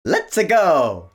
Let's go!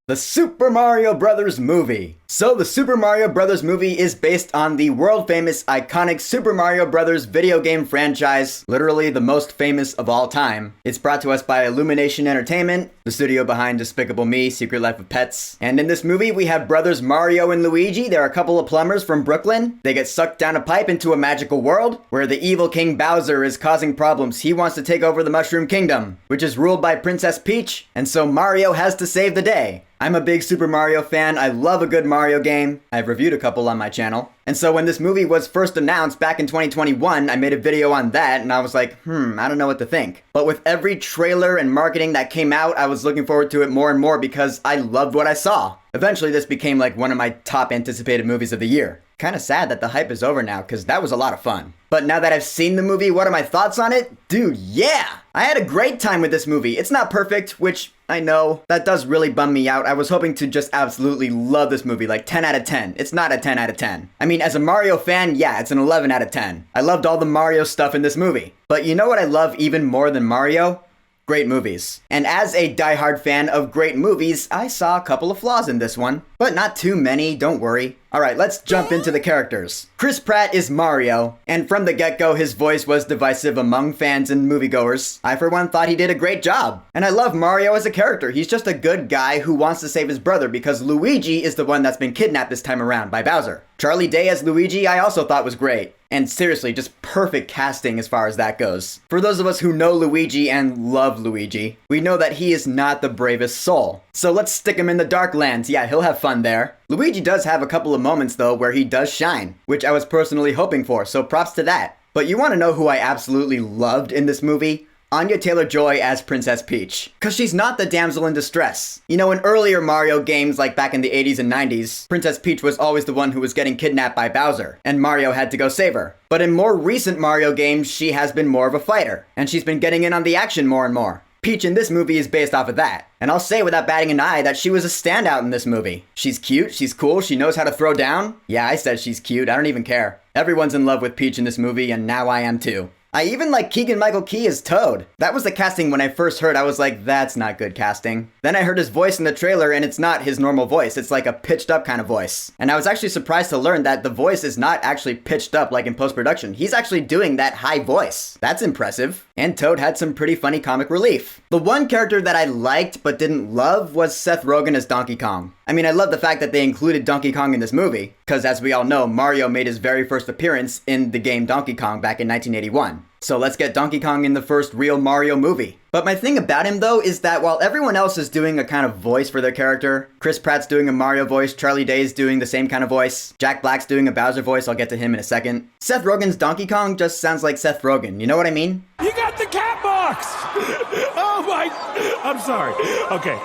The Super Mario Bros. Movie. So the Super Mario Bros. Movie is based on the world-famous iconic Super Mario Bros. Video game franchise, literally the most famous of all time. It's brought to us by Illumination Entertainment, the studio behind Despicable Me, Secret Life of Pets. And in this movie, we have brothers Mario and Luigi. They're a couple of plumbers from Brooklyn. They get sucked down a pipe into a magical world where the evil King Bowser is causing problems. He wants to take over the Mushroom Kingdom, which is ruled by Princess Peach, and so Mario has to save the day. I'm a big Super Mario fan. I love a good Mario game. I've reviewed a couple on my channel. And so when this movie was first announced back in 2021, I made a video on that and I was like, I don't know what to think. But with every trailer and marketing that came out, I was looking forward to it more and more because I loved what I saw. Eventually this became like one of my top anticipated movies of the year. Kinda sad that the hype is over now because that was a lot of fun. But now that I've seen the movie, what are my thoughts on it? Dude, yeah! I had a great time with this movie. It's not perfect, which I know, that does really bum me out. I was hoping to just absolutely love this movie, like 10 out of 10. It's not a 10 out of 10. I mean, as a Mario fan, yeah, it's an 11 out of 10. I loved all the Mario stuff in this movie. But you know what I love even more than Mario? Great movies. And as a diehard fan of great movies, I saw a couple of flaws in this one. But not too many, don't worry. Alright, let's jump into the characters. Chris Pratt is Mario, and from the get-go his voice was divisive among fans and moviegoers. I for one thought he did a great job. And I love Mario as a character. He's just a good guy who wants to save his brother because Luigi is the one that's been kidnapped this time around by Bowser. Charlie Day as Luigi I also thought was great. And seriously, just perfect casting as far as that goes. For those of us who know Luigi and love Luigi, we know that he is not the bravest soul. So let's stick him in the Darklands. Yeah, he'll have fun there. Luigi does have a couple of moments though where he does shine, which I was personally hoping for, so props to that. But you want to know who I absolutely loved in this movie? Anya Taylor-Joy as Princess Peach. Cause she's not the damsel in distress. You know, in earlier Mario games like back in the 80s and 90s, Princess Peach was always the one who was getting kidnapped by Bowser, and Mario had to go save her. But in more recent Mario games, she has been more of a fighter, and she's been getting in on the action more and more. Peach in this movie is based off of that. And I'll say without batting an eye that she was a standout in this movie. She's cute, she's cool, she knows how to throw down. Yeah, I said she's cute, I don't even care. Everyone's in love with Peach in this movie, and now I am too. I even like Keegan-Michael Key as Toad. That was the casting when I first heard. I was like, that's not good casting. Then I heard his voice in the trailer and it's not his normal voice. It's like a pitched up kind of voice. And I was actually surprised to learn that the voice is not actually pitched up like in post-production. He's actually doing that high voice. That's impressive. And Toad had some pretty funny comic relief. The one character that I liked but didn't love was Seth Rogen as Donkey Kong. I mean, I love the fact that they included Donkey Kong in this movie, because as we all know, Mario made his very first appearance in the game Donkey Kong back in 1981. So let's get Donkey Kong in the first real Mario movie. But my thing about him though is that while everyone else is doing a kind of voice for their character, Chris Pratt's doing a Mario voice, Charlie Day's doing the same kind of voice, Jack Black's doing a Bowser voice, I'll get to him in a second. Seth Rogen's Donkey Kong just sounds like Seth Rogen, you know what I mean? You got the cat box! Oh my... I'm sorry. Okay.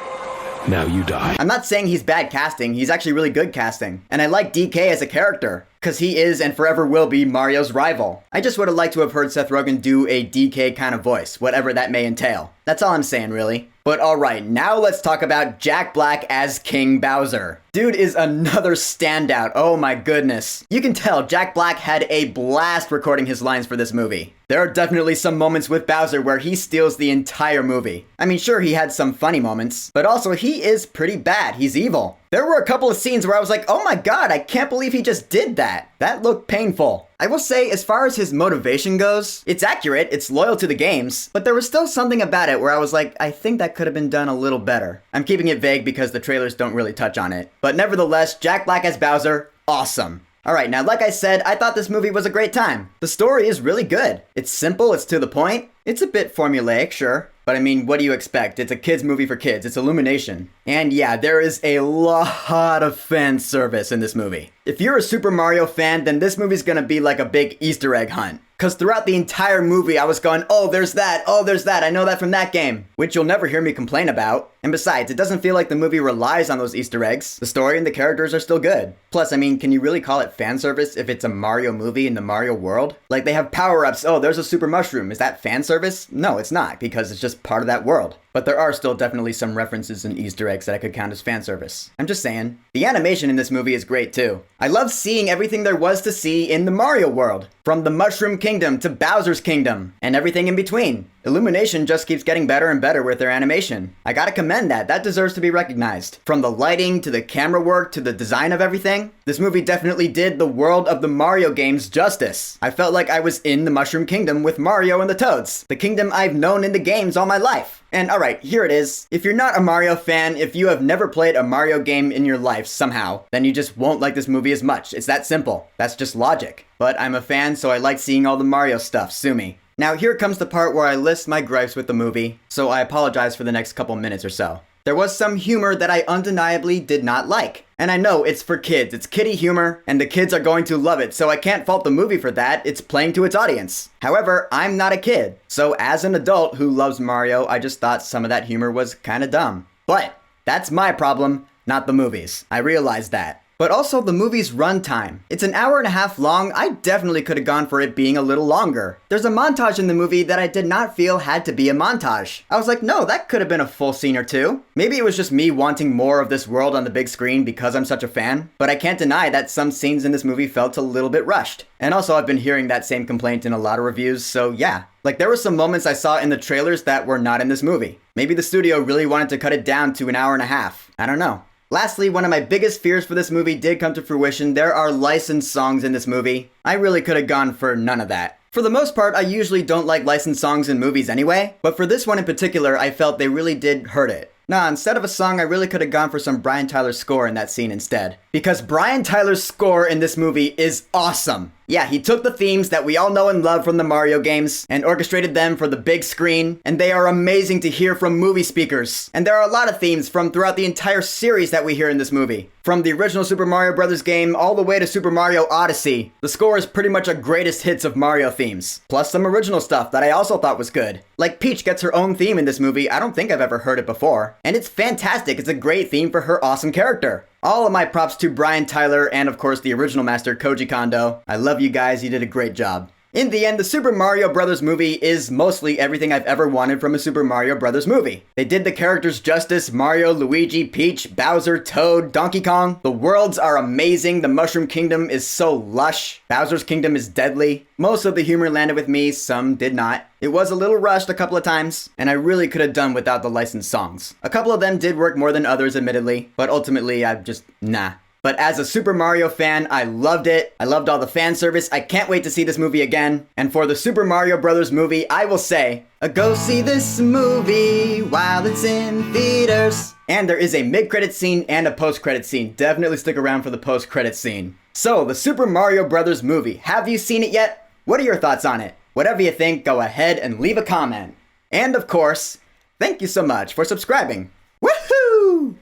Now you die. I'm not saying he's bad casting, he's actually really good casting. And I like DK as a character, because he is and forever will be Mario's rival. I just would have liked to have heard Seth Rogen do a DK kind of voice, whatever that may entail. That's all I'm saying, really. But alright, now let's talk about Jack Black as King Bowser. Dude is another standout, oh my goodness. You can tell Jack Black had a blast recording his lines for this movie. There are definitely some moments with Bowser where he steals the entire movie. I mean, sure, he had some funny moments, but also he is pretty bad, he's evil. There were a couple of scenes where I was like, oh my god, I can't believe he just did that. That looked painful. I will say, as far as his motivation goes, it's accurate, it's loyal to the games, but there was still something about it where I was like, I think that could have been done a little better. I'm keeping it vague because the trailers don't really touch on it. But nevertheless, Jack Black as Bowser, awesome. Alright, now like I said, I thought this movie was a great time. The story is really good. It's simple, it's to the point. It's a bit formulaic, sure. But I mean, what do you expect? It's a kid's movie for kids. It's Illumination. And yeah, there is a lot of fan service in this movie. If you're a Super Mario fan, then this movie's gonna be like a big Easter egg hunt. Because throughout the entire movie, I was going, oh, there's that, I know that from that game. Which you'll never hear me complain about. And besides, it doesn't feel like the movie relies on those Easter eggs. The story and the characters are still good. Plus, I mean, can you really call it fan service if it's a Mario movie in the Mario world? Like, they have power-ups, oh, there's a super mushroom. Is that fan service? No, it's not, because it's just part of that world. but there are still definitely some references and Easter eggs that I could count as fan service. I'm just saying. The animation in this movie is great too. I love seeing everything there was to see in the Mario world, from the Mushroom Kingdom to Bowser's Kingdom, and everything in between. Illumination just keeps getting better and better with their animation. I gotta commend that. That deserves to be recognized. From the lighting to the camera work to the design of everything, this movie definitely did the world of the Mario games justice. I felt like I was in the Mushroom Kingdom with Mario and the Toads, the kingdom I've known in the games all my life. And alright, here it is. If you're not a Mario fan, if you have never played a Mario game in your life somehow, then you just won't like this movie as much. It's that simple. That's just logic. But I'm a fan, so I like seeing all the Mario stuff, sue me. Now here comes the part where I list my gripes with the movie, so I apologize for the next couple minutes or so. There was some humor that I undeniably did not like. And I know it's for kids, it's kiddie humor, and the kids are going to love it, so I can't fault the movie for that, it's playing to its audience. However, I'm not a kid, so as an adult who loves Mario, I just thought some of that humor was kinda dumb. But that's my problem, not the movie's. I realize that. But also the movie's runtime. It's an hour and a half long. I definitely could have gone for it being a little longer. There's a montage in the movie that I did not feel had to be a montage. I was like, no, that could have been a full scene or two. Maybe it was just me wanting more of this world on the big screen because I'm such a fan, but I can't deny that some scenes in this movie felt a little bit rushed. And also I've been hearing that same complaint in a lot of reviews, so yeah. Like there were some moments I saw in the trailers that were not in this movie. Maybe the studio really wanted to cut it down to an hour and a half. I don't know. Lastly, one of my biggest fears for this movie did come to fruition. There are licensed songs in this movie. I really could have gone for none of that. For the most part, I usually don't like licensed songs in movies anyway, but for this one in particular, I felt they really did hurt it. Nah, instead of a song, I really could have gone for some Brian Tyler's score in that scene instead. Because Brian Tyler's score in this movie is awesome. Yeah, he took the themes that we all know and love from the Mario games and orchestrated them for the big screen, and they are amazing to hear from movie speakers. And there are a lot of themes from throughout the entire series that we hear in this movie. From the original Super Mario Bros. Game all the way to Super Mario Odyssey, the score is pretty much a greatest hits of Mario themes. Plus some original stuff that I also thought was good. Like Peach gets her own theme in this movie, I don't think I've ever heard it before. And it's fantastic, it's a great theme for her awesome character. All of my props to Brian Tyler and of course the original master Koji Kondo. I love you guys, you did a great job. In the end, the Super Mario Bros. Movie is mostly everything I've ever wanted from a Super Mario Bros. Movie. They did the characters justice: Mario, Luigi, Peach, Bowser, Toad, Donkey Kong. The worlds are amazing, the Mushroom Kingdom is so lush, Bowser's Kingdom is deadly. Most of the humor landed with me, some did not. It was a little rushed a couple of times, and I really could have done without the licensed songs. A couple of them did work more than others, admittedly, but ultimately I'm just, nah. But as a Super Mario fan, I loved it. I loved all the fan service. I can't wait to see this movie again. And for the Super Mario Bros. Movie, I will say, go see this movie while it's in theaters. And there is a mid-credit scene and a post-credit scene. Definitely stick around for the post-credit scene. So, the Super Mario Bros. Movie. Have you seen it yet? What are your thoughts on it? Whatever you think, go ahead and leave a comment. And of course, thank you so much for subscribing. Woohoo!